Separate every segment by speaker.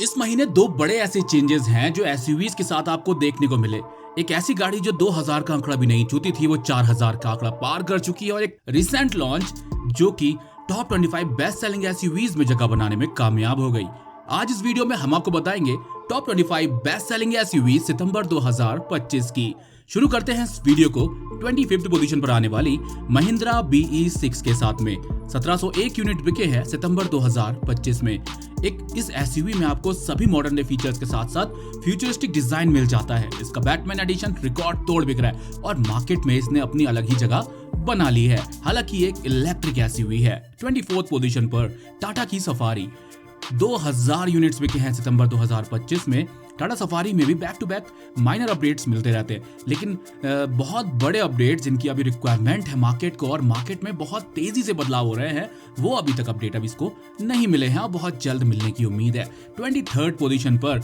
Speaker 1: इस महीने दो बड़े ऐसे चेंजेस हैं जो एसयूवीज के साथ आपको देखने को मिले। एक ऐसी गाड़ी जो 2000 का आंकड़ा भी नहीं छूती थी, वो 4000 का आंकड़ा पार कर चुकी है, और एक रिसेंट लॉन्च जो कि टॉप 25 बेस्ट सेलिंग एसयूवीज में जगह बनाने में कामयाब हो गई। आज इस वीडियो में हम आपको बताएंगे टॉप 25 बेस्ट सेलिंग एसयूवी सितंबर 2025 की। शुरू करते हैं इस वीडियो को 25th पोजीशन पर आने वाली महिंद्रा BE6 के साथ में। 1701 यूनिट बिके हैं सितंबर 2025 में। इस एसयूवी में आपको सभी मॉडर्न फीचर्स के साथ साथ फ्यूचरिस्टिक डिजाइन मिल जाता है। इसका बैटमैन एडिशन रिकॉर्ड तोड़ बिक रहा है और मार्केट में इसने अपनी अलग ही जगह बना ली है। हालांकि ये एक इलेक्ट्रिक एसयूवी है। 24th पोजीशन पर टाटा की सफारी। 2000 यूनिट्स बिके हैं सितंबर 2025 में। टाटा सफारी में भी back to back minor updates मिलते रहते हैं, लेकिन बहुत बड़े अपडेट्स जिनकी अभी रिक्वायरमेंट है मार्केट को और मार्केट में बहुत तेजी से बदलाव हो रहे हैं, वो अभी तक अपडेट अभी इसको नहीं मिले हैं और बहुत जल्द मिलने की उम्मीद है। 23rd पोजीशन पर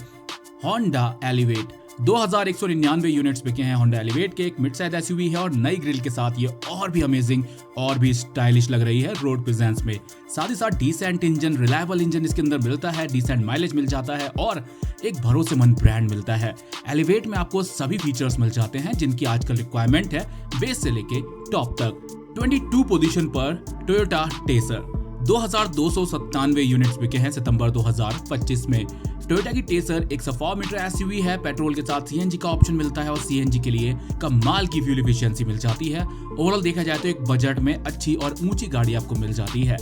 Speaker 1: होंडा एलिवेट। 2199 यूनिट्स बिके हैं होंडा एलिवेट के। एक मिड साइज एसयूवी है और नई ग्रिल के साथ ये और भी अमेजिंग और भी स्टाइलिश लग रही है रोड प्रेजेंस में। साथ ही साथ डिसेंट इंजन, रिलायबल इंजन इसके अंदर मिलता है, डिसेंट माइलेज मिल जाता है और एक भरोसेमंद ब्रांड मिलता है। एलिवेट में आपको सभी फीचर्स मिल जाते हैं जिनकी आजकल रिक्वायरमेंट है, बेस से लेके टॉप तक। 22 पोजीशन पर टोयोटा टेसर। 2297 यूनिट्स बिके हैं सितंबर 2025 में। टोयोटा की टेसर एक 100 मीटर एसयूवी है। पेट्रोल के साथ सीएनजी का ऑप्शन मिलता है और सीएनजी के लिए कमाल की फ्यूल एफिशिएंसी मिल जाती है। ओवरऑल देखा जाए तो एक बजट में अच्छी और ऊंची गाड़ी आपको मिल जाती है।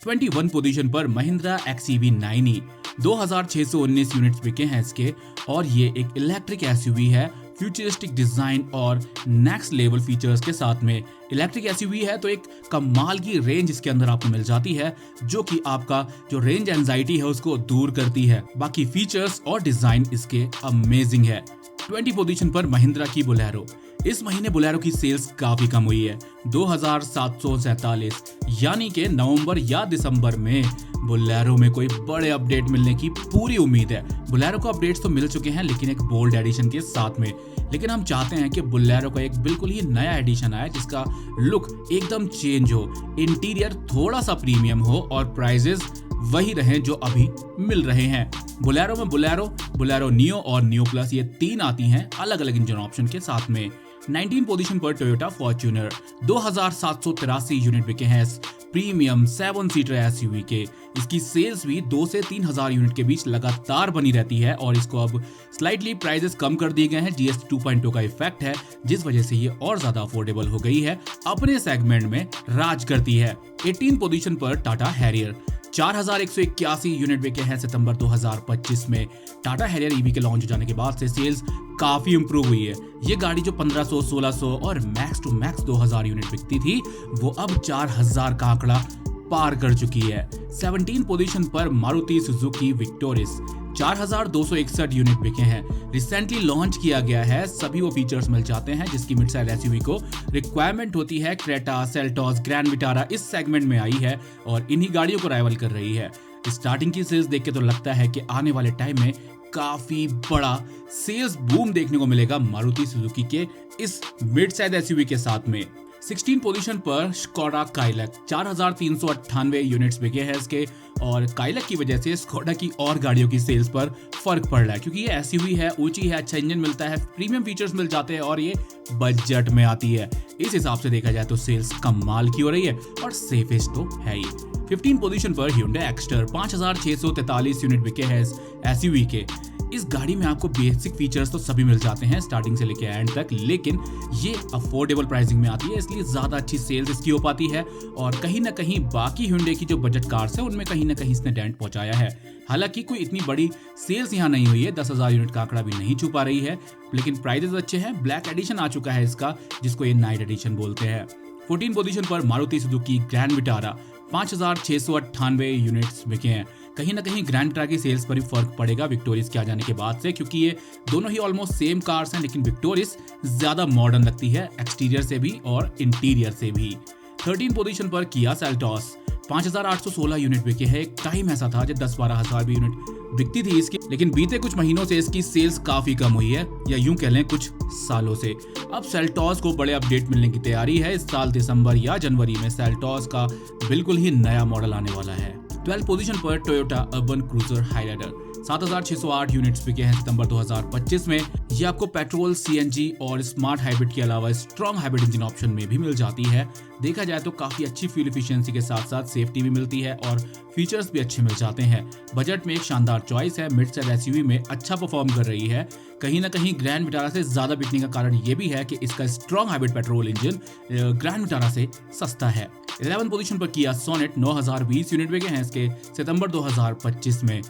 Speaker 1: 21 पोजीशन पर महिंद्रा XEV 9e। 2619 यूनिट्स बिके हैं इसके और ये एक इलेक्ट्रिक एसयूवी है। फ्यूचरिस्टिक डिजाइन और नेक्स्ट लेवल फीचर्स के साथ में इलेक्ट्रिक एसयूवी है, तो एक कमाल की रेंज इसके अंदर आपको मिल जाती है जो कि आपका जो रेंज एंजाइटी है उसको दूर करती है। बाकी फीचर्स और डिजाइन इसके अमेजिंग है। 20 पोजीशन पर महिंद्रा की बोलेरो। इस महीने बोलेरो की सेल्स काफी कम हुई है। 2747, यानी कि नवंबर या दिसंबर में बोलेरो में कोई बड़े अपडेट मिलने की पूरी उम्मीद है। बोलेरो को अपडेट्स तो मिल चुके हैं, लेकिन एक बोल्ड एडिशन के साथ में। लेकिन हम चाहते हैं कि बोलेरो का एक बिल्कुल ही नया एडिशन आए जिसका लुक एकदम चेंज हो, इंटीरियर थोड़ा सा प्रीमियम हो और प्राइजेस वही रहें जो अभी मिल रहे हैं। बोलेरो में बोलेरो नियो और नियो प्लस, ये तीन आती हैं अलग अलग इंजन ऑप्शन के साथ में। 19 पोजीशन पर टोयोटा फॉर्च्यूनर। 2783 यूनिट बिके हैं प्रीमियम 7 सीटर एसयूवी के। इसकी सेल्स भी 2 से 3000 यूनिट के बीच लगातार बनी रहती है और इसको अब स्लाइटली प्राइसेस कम कर दिए गए हैं। GST 2.2 का इफेक्ट है जिस वजह से ये और ज्यादा अफोर्डेबल हो गई है, अपने सेगमेंट में राज करती है। 18 पोजीशन पर टाटा हैरियर। 4181 यूनिट बिके हैं सितंबर 2025 में। टाटा हैरियर ईवी के लॉन्च हो जाने के बाद से सेल्स काफी इंप्रूव हुई है। ये गाड़ी जो 1500, 1600 और मैक्स टू मैक्स 2000 यूनिट बिकती थी, वो अब 4000 का आंकड़ा पार कर चुकी है। 17 पोजीशन पर मारुति सुजुकी विक्टोरिस। 4261 यूनिट बिके हैं। रिसेंटली लॉन्च किया गया है, सभी वो फीचर्स मिल जाते हैं जिसकी मिड साइज एसयूवी को रिक्वायरमेंट होती है। क्रेटा, सेल्टॉस, ग्रैंड विटारा इस सेगमेंट में आई है और इन्हीं गाड़ियों को राइवल कर रही है। स्टार्टिंग की सेल्स देख के तो लगता है कि आने वाले टाइम में काफी बड़ा सेल्स बूम देखने को मिलेगा मारुति सुजुकी के इस मिड साइज एसयूवी के साथ में। 16 पोजीशन पर स्कोडा काइलक। 4398 यूनिट्स बिके हैं इसके और काइलक की वजह से स्कोडा की और गाड़ियों की सेल्स पर फर्क पड़ रहा है, क्योंकि ये एसयूवी है, ऊंची है, अच्छा इंजन मिलता है, प्रीमियम फीचर्स मिल जाते हैं और ये बजट में आती है। इस हिसाब से देखा जाए तो सेल्स कमाल की हो रही है और सेफेस्ट तो है ही। 15 पोजीशन पर Hyundai एक्स्टर। 5643 यूनिट बिके हैं एसयूवी के। इस गाड़ी में आपको बेसिक फीचर्स तो सभी मिल जाते हैं स्टार्टिंग से लेके एंड तक, लेकिन ये अफोर्डेबल प्राइसिंग में आती है, इसलिए ज्यादा अच्छी सेल्स इसकी हो पाती है और कहीं ना कहीं बाकी Hyundai की जो बजट कार्स है उनमें कहीं ना कहीं इसने डेंट पहुंचाया है। हालांकि कोई इतनी बड़ी सेल्स यहाँ नहीं हुई है, 10,000 यूनिट का आंकड़ा भी नहीं छू पा रही है, लेकिन प्राइजेस अच्छे हैं। ब्लैक एडिशन आ चुका है इसका, जिसको ये नाइट एडिशन बोलते हैं। 14 पोजीशन पर Maruti Suzuki grand Vitara. 5698 units बिके हैं। कहीं ना कहीं ग्रैंड विटारा की सेल्स पर भी फर्क पड़ेगा विक्टोरिस के आ जाने के बाद से, क्योंकि ये दोनों ही ऑलमोस्ट सेम कार्स हैं, लेकिन विक्टोरिस ज्यादा मॉडर्न लगती है एक्सटीरियर से भी और इंटीरियर से भी। 13 पोजीशन पर किया सेल्टॉस। 5816 यूनिट बिके हैं। एक टाइम ऐसा था जब 10-12 हजार भी यूनिट बिकती थी इसकी, लेकिन बीते कुछ महीनों से इसकी सेल्स काफी कम हुई है, या यूं कह लें कुछ सालों से। अब सेल्टॉस को बड़े अपडेट मिलने की तैयारी है। इस साल दिसंबर या जनवरी में सेल्टॉस का बिल्कुल ही नया मॉडल आने वाला है। 12 पोजीशन पर Toyota urban cruiser highlighter. 7,608 units बिके हैं सितंबर 2025 में। ये आपको पेट्रोल, सीएनजी और स्मार्ट हाइब्रिड के अलावा स्ट्रॉन्ग हाइब्रिड इंजन ऑप्शन में भी मिल जाती है। देखा जाए तो काफी अच्छी फ्यूल एफिशिएंसी के साथ साथ सेफ्टी भी मिलती है और फीचर्स भी अच्छे मिल जाते हैं। बजट में एक शानदार चॉइस है, मिड साइज एसयूवी में अच्छा परफॉर्म कर रही है। कहीं ना कहीं ग्रैंड विटारा से ज्यादा बिकने का कारण ये भी है कि इसका strong hybrid petrol engine grand Vitara से सस्ता है। 11 पोजीशन पर किया सोनेट 9020 यूनिट बिके हैं इसके सितंबर 2025 में।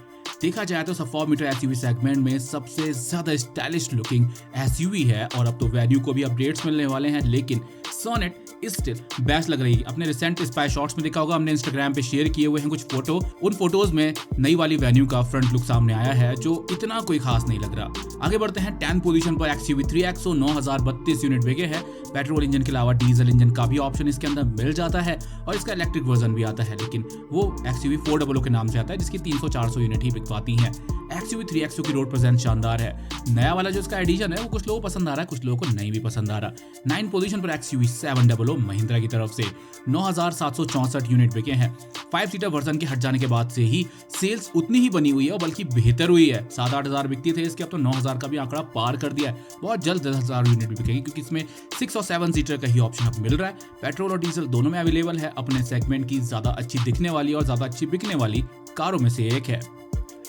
Speaker 1: देखा जाए तो 4 मीटर एसयूवी सेगमेंट में सबसे ज्यादा स्टाइलिश लुकिंग एसयूवी है और अब तो वैल्यू को भी अपडेट्स मिलने वाले हैं, लेकिन सोनेट स्टिल बेस्ट लग रही है। अपने रिसेंट स्पाई शॉट्स में देखा होगा, हमने इंस्टाग्राम पे शेयर किए हुए हैं कुछ फोटो। उन फोटोज में नई वाली वेन्यू का फ्रंट लुक सामने आया है जो इतना कोई खास नहीं लग रहा। आगे बढ़ते हैं 10 पोजीशन पर एक्सयूवी 3XO 9032 यूनिट बिके हैं। पेट्रोल इंजन के अलावा डीजल इंजन का भी ऑप्शन इसके अंदर मिल जाता है और इसका इलेक्ट्रिक वर्जन भी आता है, लेकिन वो एक्सयूवी 400 के नाम से आता है जिसकी 300-400 यूनिट ही बिक पाती है। एक्सयूवी 3XO की रोड प्रेजेंस शानदार है। नया वाला जो इसका एडिशन है वो कुछ लोगों को पसंद आ रहा है, कुछ लोगों को नहीं भी पसंद आ रहा। 9 पोजीशन पर एक्सयूवी 700 महिंद्रा की तरफ से 9764 यूनिट बिके हैं। 5 सीटर वर्जन के हट जाने के बाद से ही सेल्स उतनी ही बनी हुई है और बल्कि बेहतर हुई है। 7-8 हजार बिकती थे इसके, अब तो 9,000 का भी आंकड़ा पार कर दिया है। बहुत जल्द 10,000 यूनिट भी बिकेगी क्योंकि इसमें 6 और 7 सीटर का ही ऑप्शन अब मिल रहा है। पेट्रोल और डीजल दोनों में अवेलेबल है। अपने सेगमेंट की ज्यादा अच्छी दिखने वाली और ज्यादा अच्छी बिकने वाली कारों में से एक है।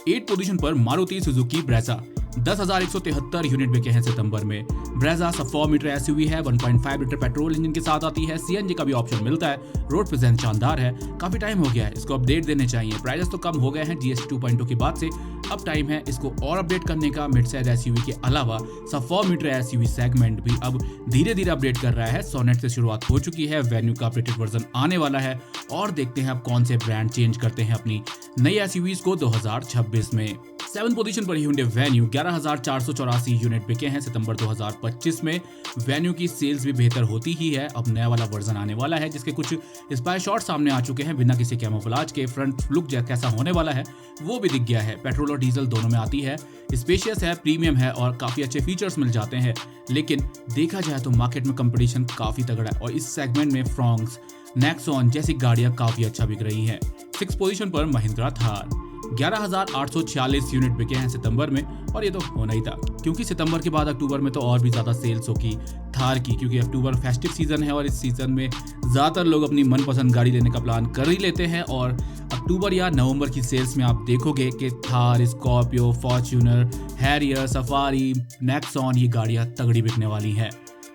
Speaker 1: 8 पोजीशन पर मारुति सुजुकी ब्रेजा 10,173 यूनिट बिके हैं सितंबर में। ब्रेजा 4 मीटर एसयूवी है, 1.5 लीटर पेट्रोल इंजन के साथ आती है। सीएनजी का भी ऑप्शन मिलता है। रोड प्रेजेंस शानदार है। काफी टाइम हो गया है, इसको अपडेट देने चाहिए। प्राइसेस तो कम हो गए हैं जीएसटी 2.0 के बाद से, अब टाइम है इसको और अपडेट करने का। मिड साइज एसयूवी के अलावा 4 मीटर एसयूवी सेगमेंट भी अब धीरे धीरे अपडेट कर रहा है। सोनेट से शुरुआत हो चुकी है, वेन्यू का अपडेटेड वर्जन आने वाला है और देखते हैं अब कौन से ब्रांड चेंज करते हैं अपनी नई एसयूवीज को 2026 में। 7 पोजीशन पर Hyundai वेन्यू 11,484 यूनिट बिके हैं सितंबर 2025 में। वेन्यू की सेल्स भी बेहतर होती ही है। अब नया वाला वर्जन आने वाला है जिसके कुछ स्पाई शॉट सामने आ चुके हैं बिना किसी कैमोफ्लेज के। फ्रंट लुक कैसा होने वाला है वो भी दिख गया है। पेट्रोल और डीजल दोनों में आती है। स्पेशियस है, प्रीमियम है और काफी अच्छे फीचर्स मिल जाते हैं, लेकिन देखा जाए तो मार्केट में कंपटीशन काफी तगड़ा है और इस सेगमेंट में फ्रॉन्क्स, नेक्सॉन जैसी गाड़ियां काफी अच्छा बिक रही हैं। 6 पोजीशन पर महिंद्रा थार 11,846 यूनिट बिके हैं सितंबर में और ये तो होना ही था क्योंकि सितंबर के बाद अक्टूबर में तो और भी ज्यादा सेल्स होगी थार की, क्योंकि अक्टूबर फेस्टिव सीजन है और इस सीजन में ज्यादातर लोग अपनी मनपसंद गाड़ी लेने का प्लान कर ही लेते हैं। और अक्टूबर या नवंबर की सेल्स में आप देखोगे कि Thar, Scorpio, Fortuner, Harrier, safari, Nexon ये गाड़ियां तगड़ी बिकने वाली हैं।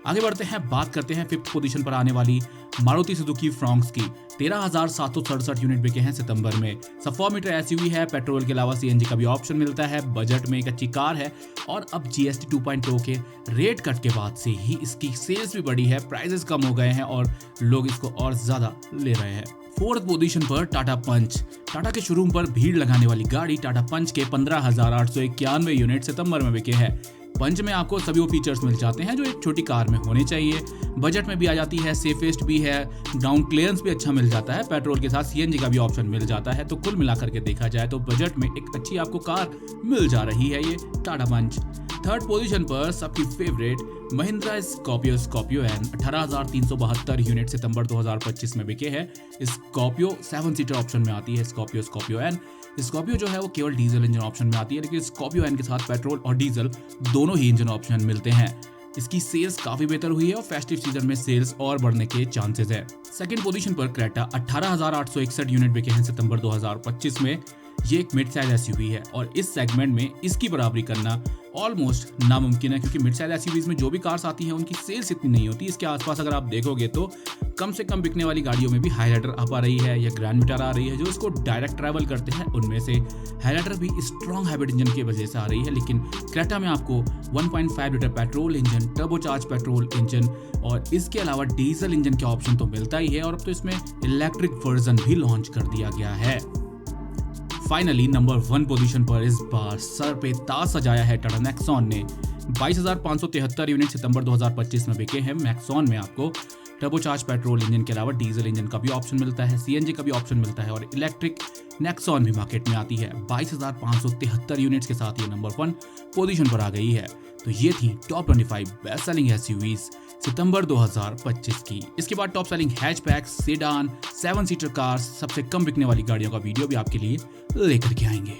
Speaker 1: आगे बढ़ते हैं, बात करते हैं 5th पोजीशन पर आने वाली मारुति सुजुकी फ्रॉन्क्स की। 13,767 यूनिट बिके हैं सितंबर में। 4 मीटर एसयूवी है, पेट्रोल के अलावा सीएनजी का भी ऑप्शन मिलता है। बजट में एक अच्छी कार है और अब जीएसटी 2.0 के रेट कट के बाद से ही इसकी सेल्स भी बढ़ी है, प्राइसेस कम हो गए हैं और लोग इसको और ज्यादा ले रहे हैं। 4th पोजीशन पर टाटा पंच। टाटा के शोरूम पर भीड़ लगाने वाली गाड़ी टाटा पंच के 15,891 यूनिट सितंबर में बिके हैं। पंच में आपको सभी वो फीचर्स मिल जाते हैं जो एक छोटी कार में होने चाहिए। बजट में भी आ जाती है, सेफेस्ट भी है, ग्राउंड क्लियरेंस भी अच्छा मिल जाता है। पेट्रोल के साथ सीएनजी का भी ऑप्शन मिल जाता है। तो कुल मिलाकर के देखा जाए तो बजट में एक अच्छी आपको कार मिल जा रही है ये टाटा पंच। 3rd पोजीशन पर सबकी favourite Mahindra Scorpio N 18,372 unit सितंबर 2025 में बिके हैं। स्कॉर्पियो 7 सीटर ऑप्शन में आती है। स्कॉर्पियो एन स्कॉर्पियो जो है वो केवल डीजल इंजन ऑप्शन में आती है, लेकिन स्कॉर्पियो एन के साथ पेट्रोल और डीजल दोनों ही इंजन ऑप्शन मिलते हैं। इसकी सेल्स काफी बेहतर हुई है और फेस्टिव सीजन में सेल्स और बढ़ने के चांसेस है। 2nd पोजीशन पर क्रेटा 18,861 यूनिट बिके हैं सितंबर 2025 में। ये एक मिड साइज एसयूवी है और इस सेगमेंट में इसकी बराबरी करना ऑलमोस्ट नामुमकिन है, क्योंकि मिड साइज एसयूवीज में जो भी कार्स आती हैं उनकी सेल्स इतनी नहीं होती। इसके आसपास अगर आप देखोगे तो कम से कम बिकने वाली गाड़ियों में भी हाईलाइटर आ पा रही है या ग्रैंड विटारा आ रही है जो इसको डायरेक्ट ट्रैवल करते हैं। उनमें से हाईलाइटर भी स्ट्रॉन्ग हाइब्रिड इंजन की वजह से आ रही है, लेकिन क्रेटा में आपको 1.5 litre petrol engine, turbocharge petrol engine और इसके अलावा डीजल इंजन का ऑप्शन तो मिलता ही है और अब तो इसमें इलेक्ट्रिक वर्जन भी लॉन्च कर दिया गया है। फाइनली नंबर 1 पोजीशन पर इस बार सर पे ताज सजाया है टाटा नेक्सॉन ने। 22,573 यूनिट सितंबर 2025 में बिके हैं। नेक्सॉन में आपको टर्बोचार्ज पेट्रोल इंजन के अलावा डीजल इंजन का भी ऑप्शन मिलता है, सीएनजी का भी ऑप्शन मिलता है और इलेक्ट्रिक नेक्सॉन भी मार्केट में आती है। 22,573 यूनिट्स के साथ ये नंबर 1 पोजीशन पर आ गई है। तो ये थी टॉप 25 बेस्ट सेलिंग एसयूवीज सितंबर 2025 की। इसके बाद top selling hatchback, sedan, 7 seater cars, सबसे कम बिकने वाली गाड़ियों का वीडियो भी आपके लिए लेकर के आएंगे।